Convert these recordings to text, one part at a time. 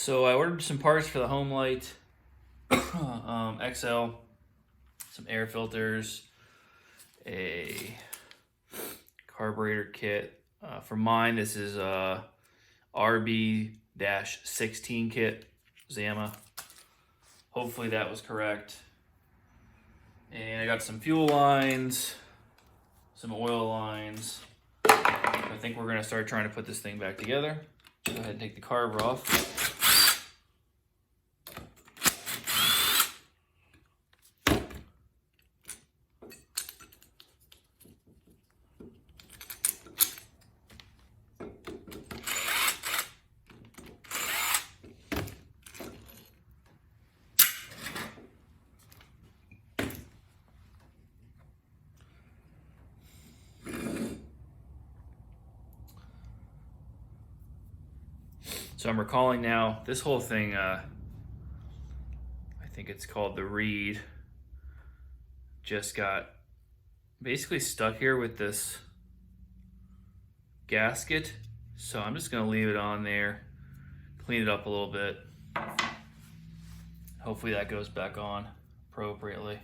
So I ordered some parts for the Homelite XL, some air filters, a carburetor kit. For mine, this is a RB-16 kit, Zama. Hopefully that was correct. And I got some fuel lines, some oil lines. I think we're gonna start trying to put this thing back together. Go ahead and take the carb off. So I'm recalling now, this whole thing, I think it's called the reed, just got basically stuck here with this gasket. So I'm just gonna leave it on there, clean it up a little bit. Hopefully that goes back on appropriately.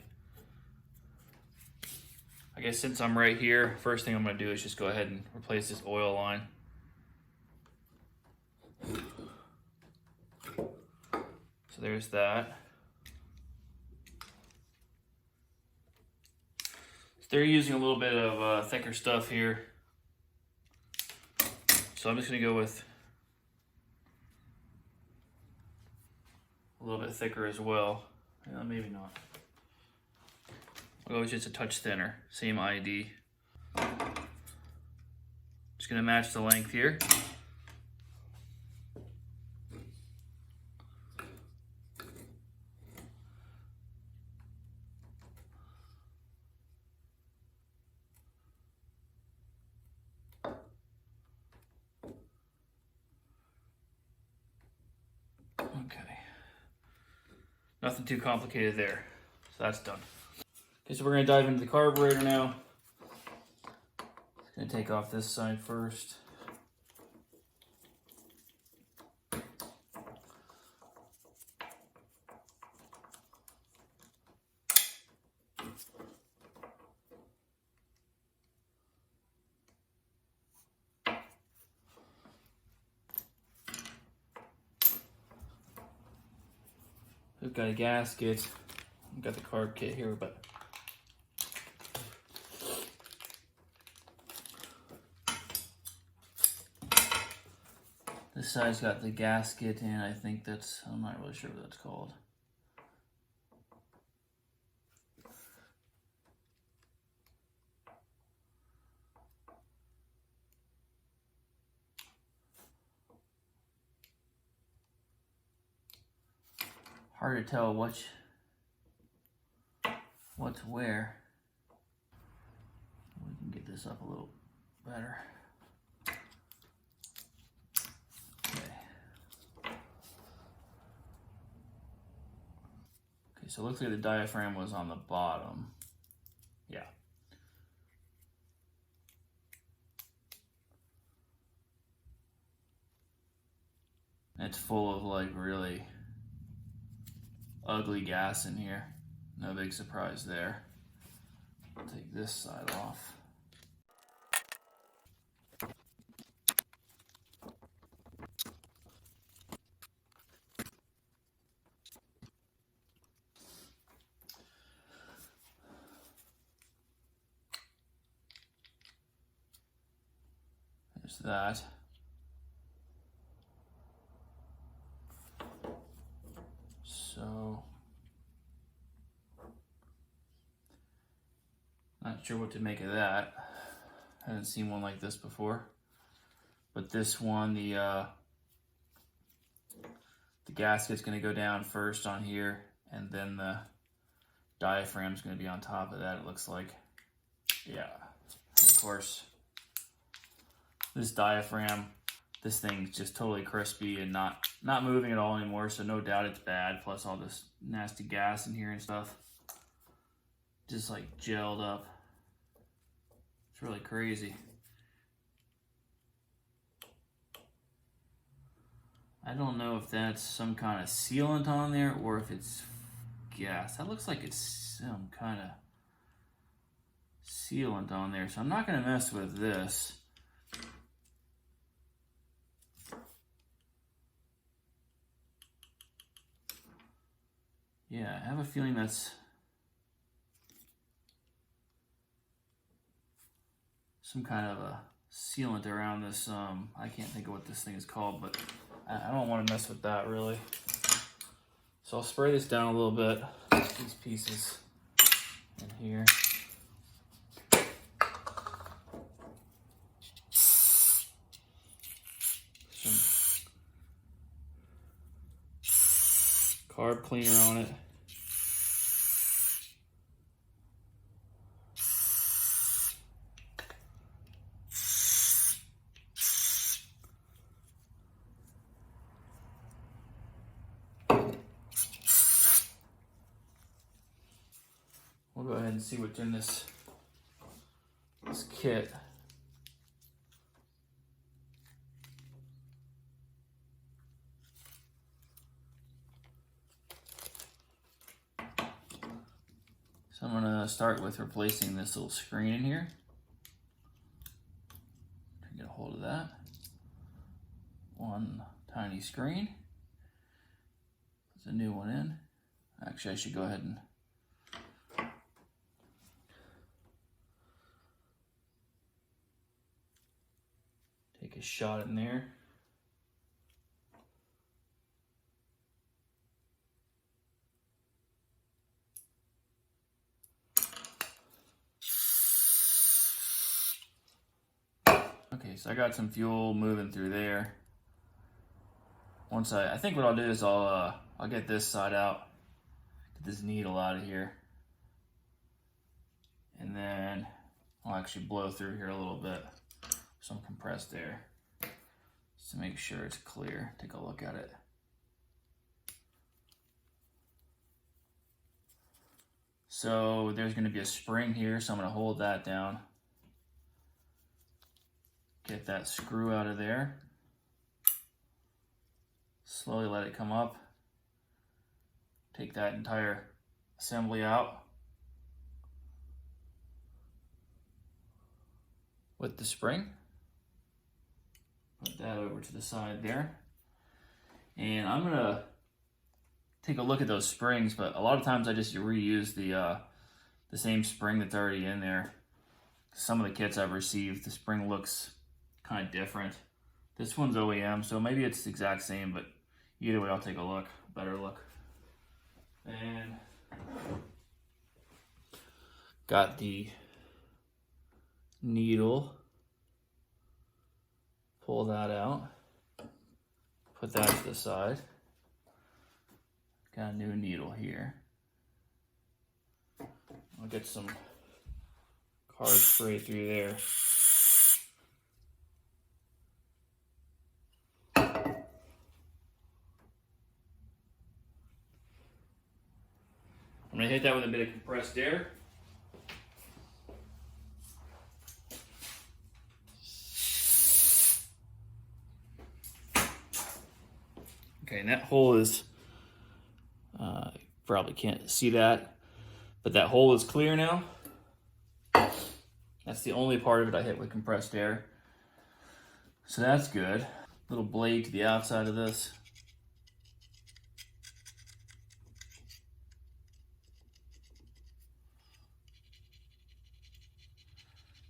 I guess since I'm right here, first thing I'm gonna do is just go ahead and replace this oil line. So there's that. So they're using a little bit of thicker stuff here. So I'm just gonna go with a little bit thicker as well. Maybe not. I'll go with just a touch thinner, same ID. Just gonna match the length here. Okay, nothing too complicated there, so that's done. Okay, so we're gonna dive into the carburetor now. Gonna take off this side first. We've got a gasket. We've got the carb kit here, but this side's got the gasket, and I think that's, I'm not really sure what that's called. Hard to tell what's where. We can get this up a little better. Okay, so it looks like the diaphragm was on the bottom. Yeah. It's full of like really ugly gas in here. No big surprise there. I'll take this side off. There's that. So, not sure what to make of that. Haven't seen one like this before. But this one, the gasket's gonna go down first on here, and then the diaphragm's gonna be on top of that, it looks like. Yeah, and of course, this diaphragm, this thing's just totally crispy and not moving at all anymore, so no doubt it's bad, plus all this nasty gas in here and stuff. Just like gelled up. It's really crazy. I don't know if that's some kind of sealant on there or if it's gas. That looks like it's some kind of sealant on there, so I'm not going to mess with this. Yeah, I have a feeling that's some kind of a sealant around this. I can't think of what this thing is called, but I don't want to mess with that really. So I'll spray this down a little bit, these pieces in here. Some carb cleaner on it. We'll go ahead and see what's in this kit. So I'm gonna start with replacing this little screen in here. Get a hold of that. One tiny screen. Put a new one in. Actually, I should go ahead and take a shot in there. Okay, so I got some fuel moving through there. Once I think what I'll do is I'll get this side out, get this needle out of here, and then I'll actually blow through here a little bit, some compressed air, just to make sure it's clear. Take a look at it. So there's going to be a spring here, so I'm going to hold that down. Get that screw out of there. Slowly let it come up. Take that entire assembly out with the spring. Put that over to the side there. And I'm gonna take a look at those springs, but a lot of times I just reuse the same spring that's already in there. Some of the kits I've received, the spring looks kind of different. This one's OEM, so maybe it's the exact same, but either way, I'll take a look, better look. And got the needle. Pull that out. Put that to the side. Got a new needle here. I'll get some carb spray through there. I'm going to hit that with a bit of compressed air. Okay, and that hole is, you probably can't see that, but that hole is clear now. That's the only part of it I hit with compressed air. So that's good. Little blade to the outside of this.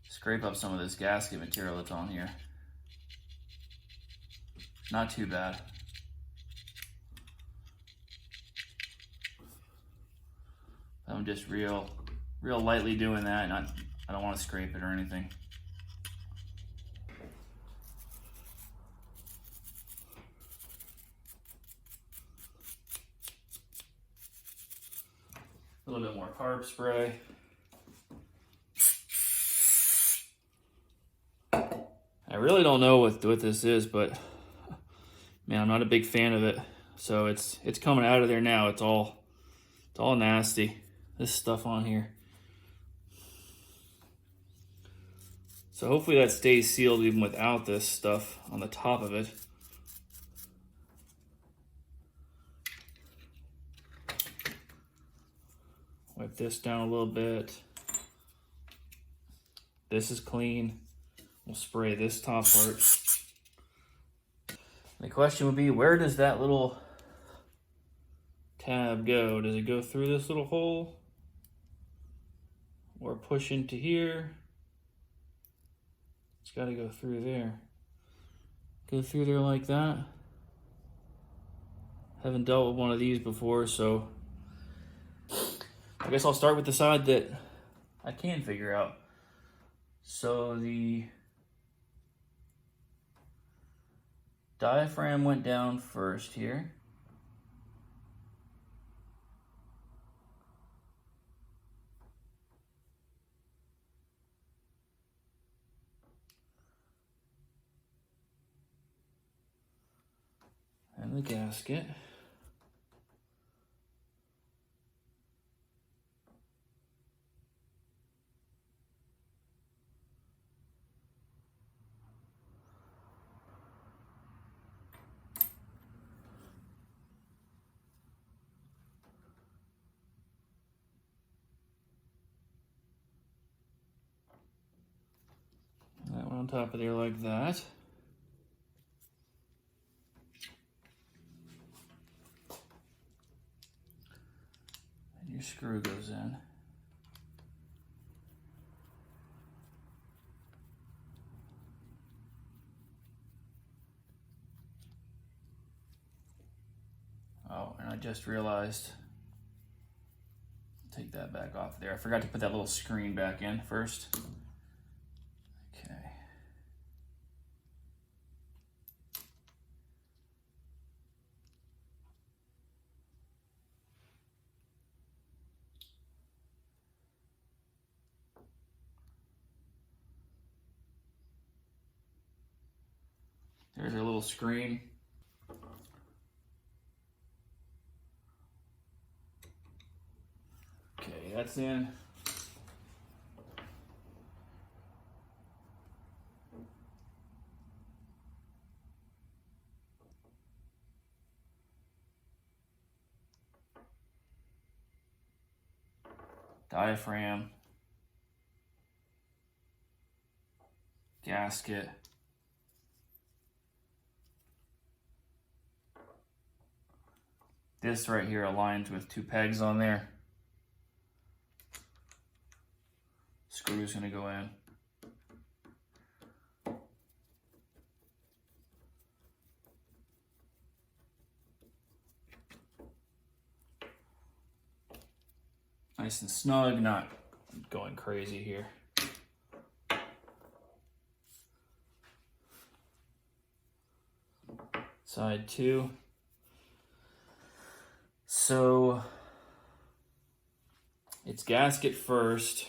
Scrape up some of this gasket material that's on here. Not too bad. I'm just real lightly doing that, and I don't want to scrape it or anything. A little bit more carb spray. I really don't know what this is, but man, I'm not a big fan of it. So it's coming out of there now. It's all nasty. This stuff on here. So hopefully that stays sealed even without this stuff on the top of it. Wipe this down a little bit. This is clean. We'll spray this top part. The question would be, where does that little tab go? Does it go through this little hole? Or push into here? It's got to go through there. Go through there like that. Haven't dealt with one of these before, so I guess I'll start with the side that I can figure out. So the diaphragm went down first here. And the gasket. That one on top of there like that. And your screw goes in. Oh, and I just realized, take that back off there. I forgot to put that little screen back in first. Okay. There's our little screen. Okay, that's in. Diaphragm. Gasket. This right here aligns with 2 pegs on there. Screw's gonna go in. Nice and snug, not going crazy here. Side 2. So it's gasket first.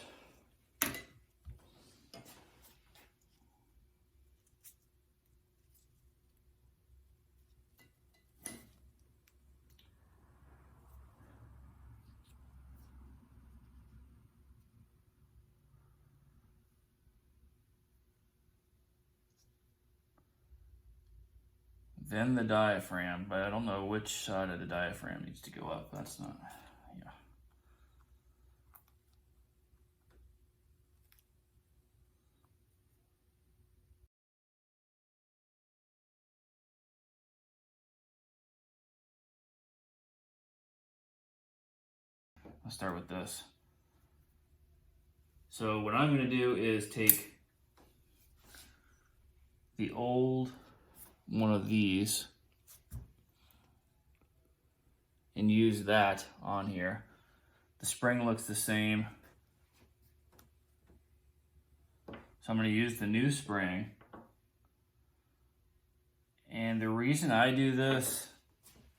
Then the diaphragm, but I don't know which side of the diaphragm needs to go up. That's not, yeah. I'll start with this. So what I'm going to do is take the old one of these and use that on here. The spring looks the same. So I'm going to use the new spring. And the reason I do this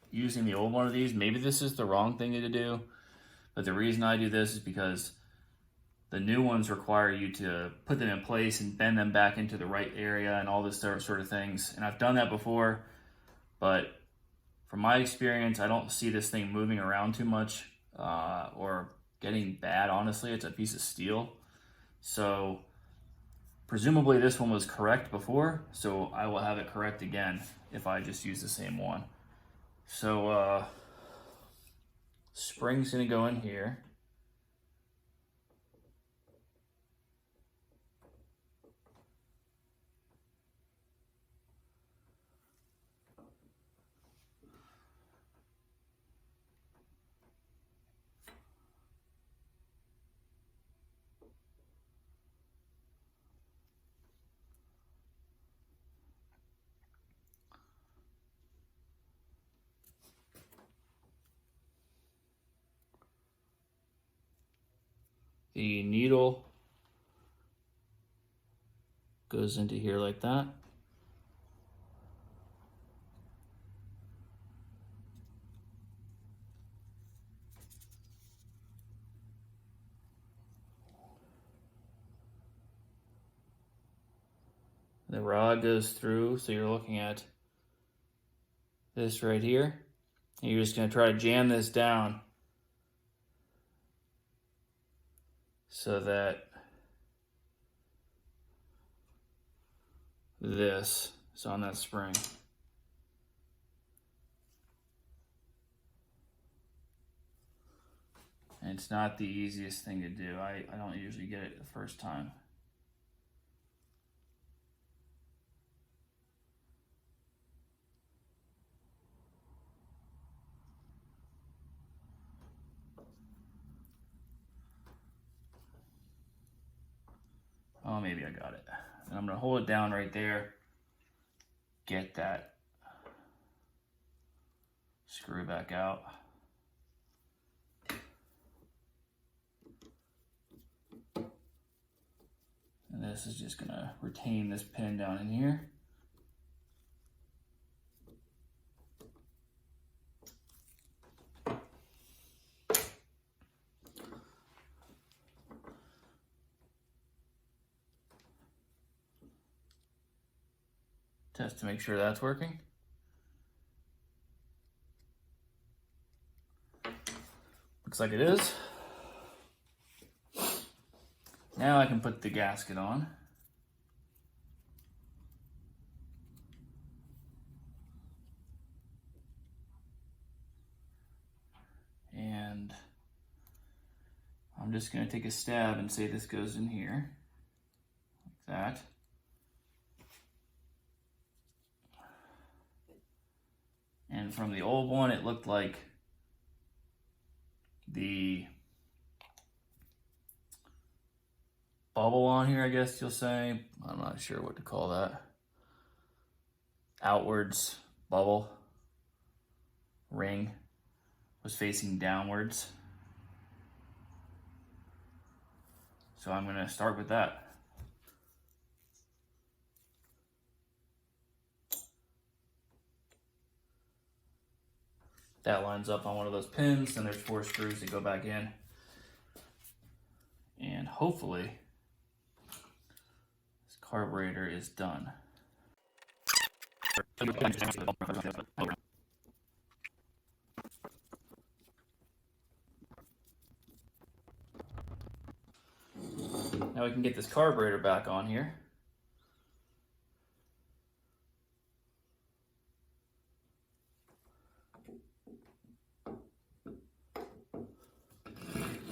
using the old one of these, maybe this is the wrong thing to do, but the reason I do this is because the new ones require you to put them in place and bend them back into the right area and all this sort of things. And I've done that before, but from my experience, I don't see this thing moving around too much or getting bad, honestly. It's a piece of steel. So presumably this one was correct before, so I will have it correct again if I just use the same one. So spring's gonna go in here. The needle goes into here like that. The rod goes through, so you're looking at this right here. And you're just going to try to jam this down so that this is on that spring. And it's not the easiest thing to do. I don't usually get it the first time. Oh, maybe I got it. And I'm gonna hold it down right there. Get that screw back out. And this is just gonna retain this pin down in here. Test to make sure that's working. Looks like it is. Now I can put the gasket on. And I'm just going to take a stab and say this goes in here, like that. And from the old one, it looked like the bubble on here, I guess you'll say. I'm not sure what to call that. Outwards bubble ring was facing downwards. So I'm gonna start with that. That lines up on one of those pins, and there's 4 screws that go back in. And hopefully, this carburetor is done. Now we can get this carburetor back on here.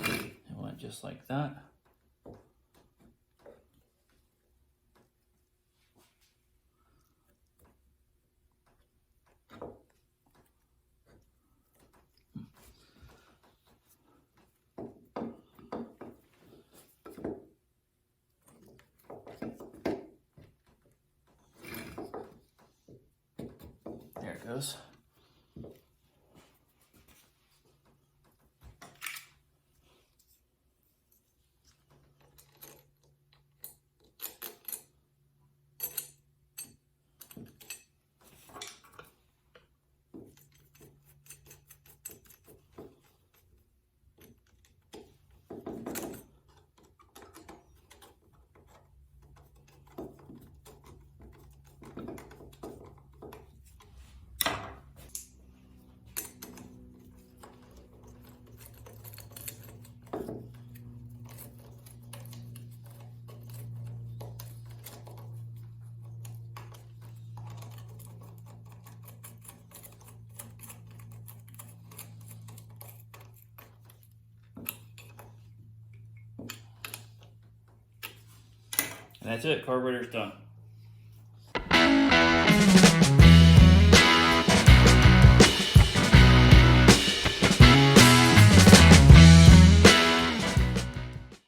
It went just like that. There it goes. And that's it, carburetor's done.